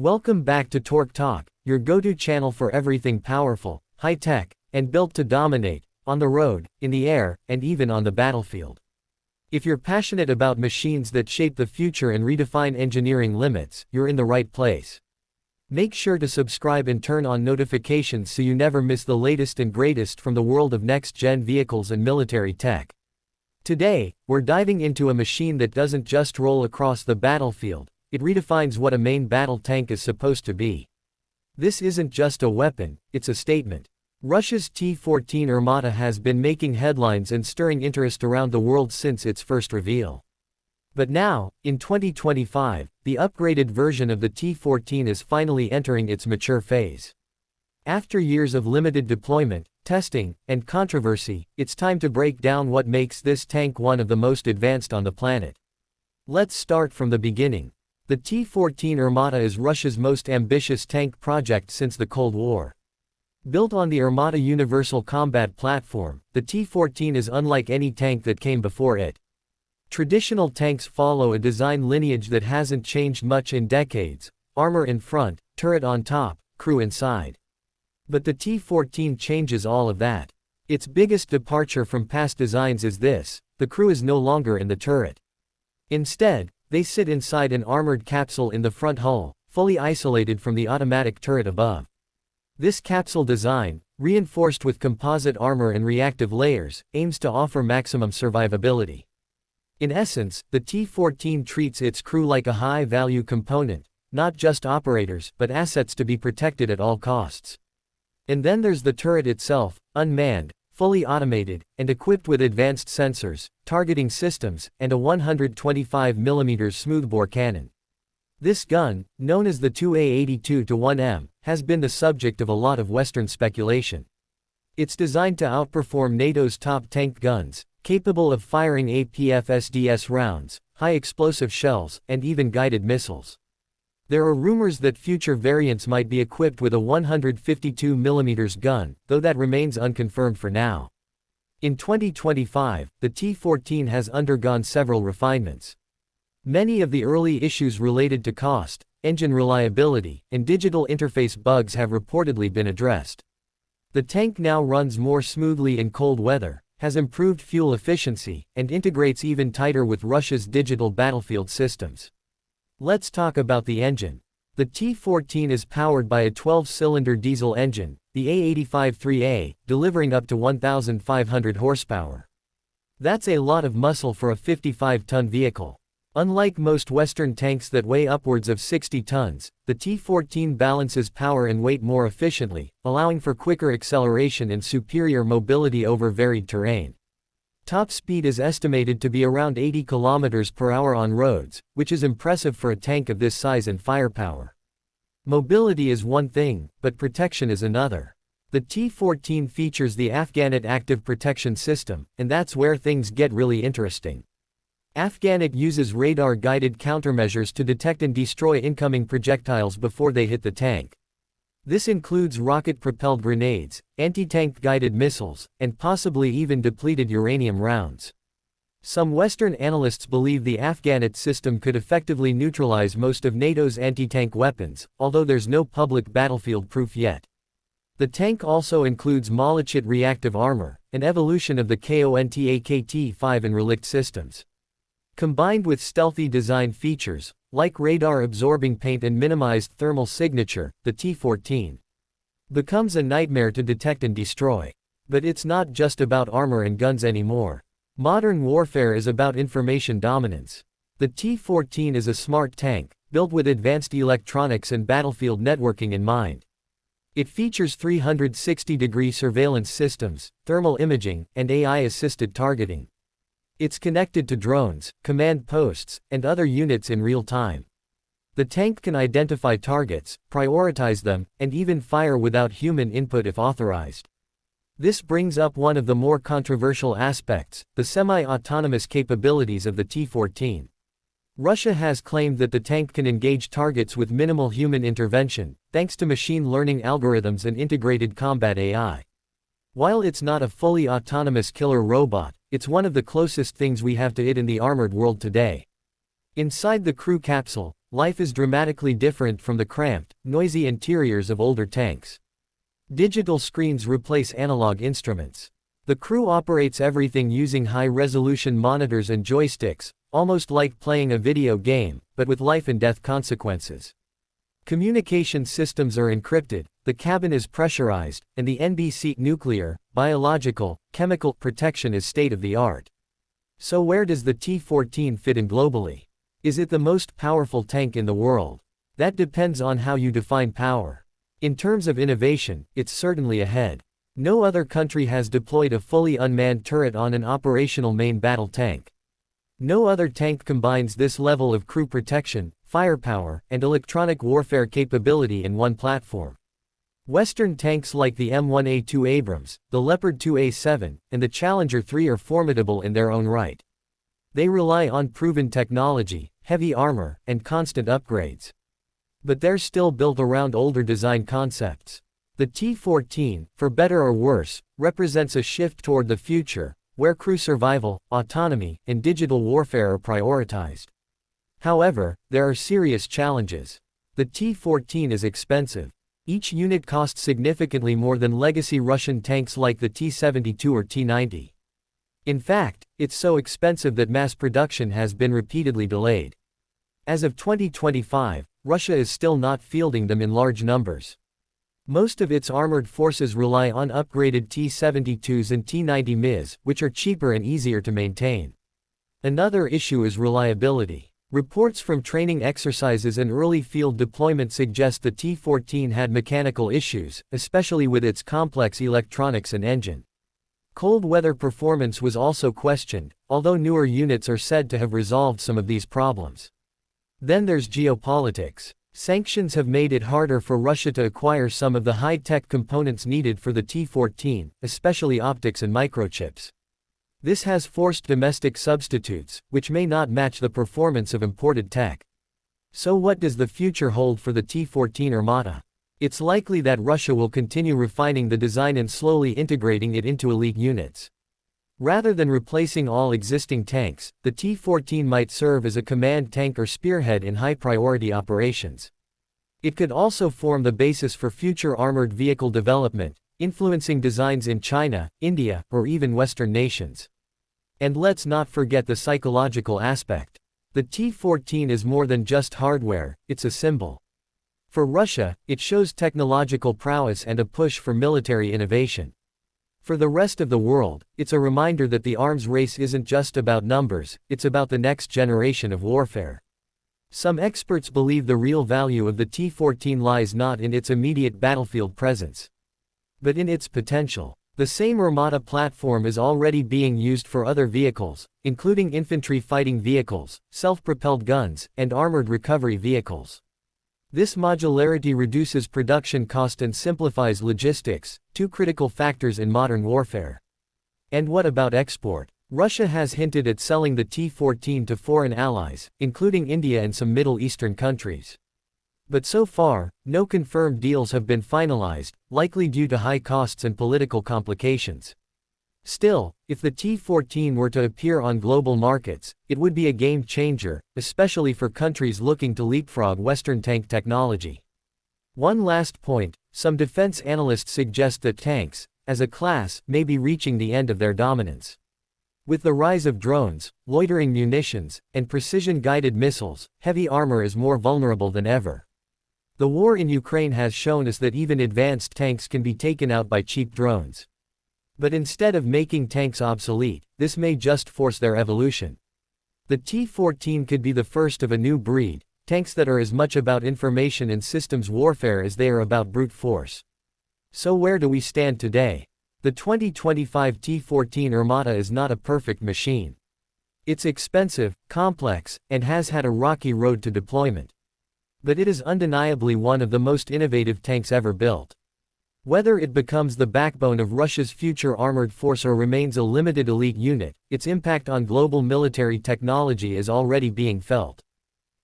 Welcome back to Torque Talk, your go-to channel for everything powerful, high-tech, and built to dominate, on the road, in the air, and even on the battlefield. If you're passionate about machines that shape the future and redefine engineering limits, you're in the right place. Make sure to subscribe and turn on notifications so you never miss the latest and greatest from the world of next-gen vehicles and military tech. Today, we're diving into a machine that doesn't just roll across the battlefield, it redefines what a main battle tank is supposed to be. This isn't just a weapon, it's a statement. Russia's T-14 Armata has been making headlines and stirring interest around the world since its first reveal. But now, in 2025, the upgraded version of the T-14 is finally entering its mature phase. After years of limited deployment, testing, and controversy, it's time to break down what makes this tank one of the most advanced on the planet. Let's start from the beginning. The T-14 Armata is Russia's most ambitious tank project since the Cold War. Built on the Armata Universal Combat Platform, the T-14 is unlike any tank that came before it. Traditional tanks follow a design lineage that hasn't changed much in decades: armor in front, turret on top, crew inside. But the T-14 changes all of that. Its biggest departure from past designs is this: the crew is no longer in the turret. Instead, they sit inside an armored capsule in the front hull, fully isolated from the automatic turret above. This capsule design, reinforced with composite armor and reactive layers, aims to offer maximum survivability. In essence, the T-14 treats its crew like a high-value component, not just operators, but assets to be protected at all costs. And then there's the turret itself, unmanned, fully automated, and equipped with advanced sensors, targeting systems, and a 125mm smoothbore cannon. This gun, known as the 2A82-1M, has been the subject of a lot of Western speculation. It's designed to outperform NATO's top tank guns, capable of firing APF-SDS rounds, high-explosive shells, and even guided missiles. There are rumors that future variants might be equipped with a 152mm gun, though that remains unconfirmed for now. In 2025, the T-14 has undergone several refinements. Many of the early issues related to cost, engine reliability, and digital interface bugs have reportedly been addressed. The tank now runs more smoothly in cold weather, has improved fuel efficiency, and integrates even tighter with Russia's digital battlefield systems. Let's talk about the engine. The T-14 is powered by a 12-cylinder diesel engine, the A85-3A, delivering up to 1,500 horsepower. That's a lot of muscle for a 55-ton vehicle. Unlike most Western tanks that weigh upwards of 60 tons, the T-14 balances power and weight more efficiently, allowing for quicker acceleration and superior mobility over varied terrain. Top speed is estimated to be around 80 km/h on roads, which is impressive for a tank of this size and firepower. Mobility is one thing, but protection is another. The T-14 features the Afghanit Active Protection System, and that's where things get really interesting. Afghanit uses radar-guided countermeasures to detect and destroy incoming projectiles before they hit the tank. This includes rocket-propelled grenades, anti-tank guided missiles, and possibly even depleted uranium rounds. Some Western analysts believe the Afghanit system could effectively neutralize most of NATO's anti-tank weapons, although there's no public battlefield proof yet. The tank also includes Malachit reactive armor, an evolution of the KONTA-KT-5 and Relict systems. Combined with stealthy design features, like radar-absorbing paint and minimized thermal signature, the T-14 becomes a nightmare to detect and destroy. But it's not just about armor and guns anymore. Modern warfare is about information dominance. The T-14 is a smart tank, built with advanced electronics and battlefield networking in mind. It features 360-degree surveillance systems, thermal imaging, and AI-assisted targeting. It's connected to drones, command posts, and other units in real time. The tank can identify targets, prioritize them, and even fire without human input if authorized. This brings up one of the more controversial aspects: the semi-autonomous capabilities of the T-14. Russia has claimed that the tank can engage targets with minimal human intervention, thanks to machine learning algorithms and integrated combat AI. While it's not a fully autonomous killer robot, it's one of the closest things we have to it in the armored world today. Inside the crew capsule, life is dramatically different from the cramped, noisy interiors of older tanks. Digital screens replace analog instruments. The crew operates everything using high-resolution monitors and joysticks, almost like playing a video game, but with life-and-death consequences. Communication systems are encrypted, the cabin is pressurized, and the NBC nuclear, biological, chemical protection is state-of-the-art. So where does the T-14 fit in globally? Is it the most powerful tank in the world? That depends on how you define power. In terms of innovation, it's certainly ahead. No other country has deployed a fully unmanned turret on an operational main battle tank. No other tank combines this level of crew protection, firepower, and electronic warfare capability in one platform. Western tanks like the M1A2 Abrams, the Leopard 2A7, and the Challenger 3 are formidable in their own right. They rely on proven technology, heavy armor, and constant upgrades. But they're still built around older design concepts. The T-14, for better or worse, represents a shift toward the future, where crew survival, autonomy, and digital warfare are prioritized. However, there are serious challenges. The T-14 is expensive. Each unit costs significantly more than legacy Russian tanks like the T-72 or T-90. In fact, it's so expensive that mass production has been repeatedly delayed. As of 2025, Russia is still not fielding them in large numbers. Most of its armored forces rely on upgraded T-72s and T-90 MiS, which are cheaper and easier to maintain. Another issue is reliability. Reports from training exercises and early field deployment suggest the T-14 had mechanical issues, especially with its complex electronics and engine. Cold weather performance was also questioned, although newer units are said to have resolved some of these problems. Then there's geopolitics. Sanctions have made it harder for Russia to acquire some of the high-tech components needed for the T-14, especially optics and microchips. This has forced domestic substitutes, which may not match the performance of imported tech. So what does the future hold for the T-14 Armata? It's likely that Russia will continue refining the design and slowly integrating it into elite units. Rather than replacing all existing tanks, the T-14 might serve as a command tank or spearhead in high-priority operations. It could also form the basis for future armored vehicle development, influencing designs in China, India, or even Western nations. And let's not forget the psychological aspect. The T-14 is more than just hardware, it's a symbol. For Russia, it shows technological prowess and a push for military innovation. For the rest of the world, it's a reminder that the arms race isn't just about numbers, it's about the next generation of warfare. Some experts believe the real value of the T-14 lies not in its immediate battlefield presence, but in its potential. The same Armata platform is already being used for other vehicles, including infantry fighting vehicles, self-propelled guns, and armored recovery vehicles. This modularity reduces production cost and simplifies logistics, two critical factors in modern warfare. And what about export? Russia has hinted at selling the T-14 to foreign allies, including India and some Middle Eastern countries. But so far, no confirmed deals have been finalized, likely due to high costs and political complications. Still, if the T-14 were to appear on global markets, it would be a game changer, especially for countries looking to leapfrog Western tank technology. One last point, some defense analysts suggest that tanks, as a class, may be reaching the end of their dominance. With the rise of drones, loitering munitions, and precision-guided missiles, heavy armor is more vulnerable than ever. The war in Ukraine has shown us that even advanced tanks can be taken out by cheap drones. But instead of making tanks obsolete, this may just force their evolution. The T-14 could be the first of a new breed, tanks that are as much about information and systems warfare as they are about brute force. So where do we stand today? The 2025 T-14 Armata is not a perfect machine. It's expensive, complex, and has had a rocky road to deployment. But it is undeniably one of the most innovative tanks ever built. Whether it becomes the backbone of Russia's future armored force or remains a limited elite unit, its impact on global military technology is already being felt.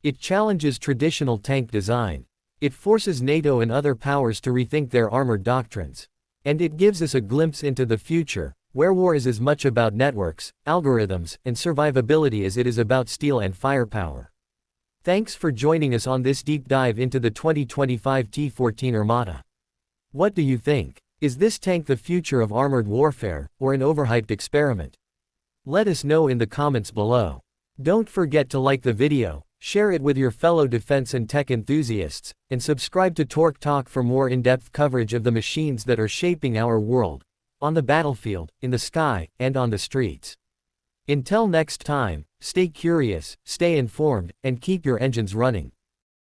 It challenges traditional tank design. It forces NATO and other powers to rethink their armored doctrines. And it gives us a glimpse into the future, where war is as much about networks, algorithms, and survivability as it is about steel and firepower. Thanks for joining us on this deep dive into the 2025 T-14 Armata. What do you think? Is this tank the future of armored warfare, or an overhyped experiment? Let us know in the comments below. Don't forget to like the video, share it with your fellow defense and tech enthusiasts, and subscribe to Torque Talk for more in-depth coverage of the machines that are shaping our world, on the battlefield, in the sky, and on the streets. Until next time, stay curious, stay informed, and keep your engines running.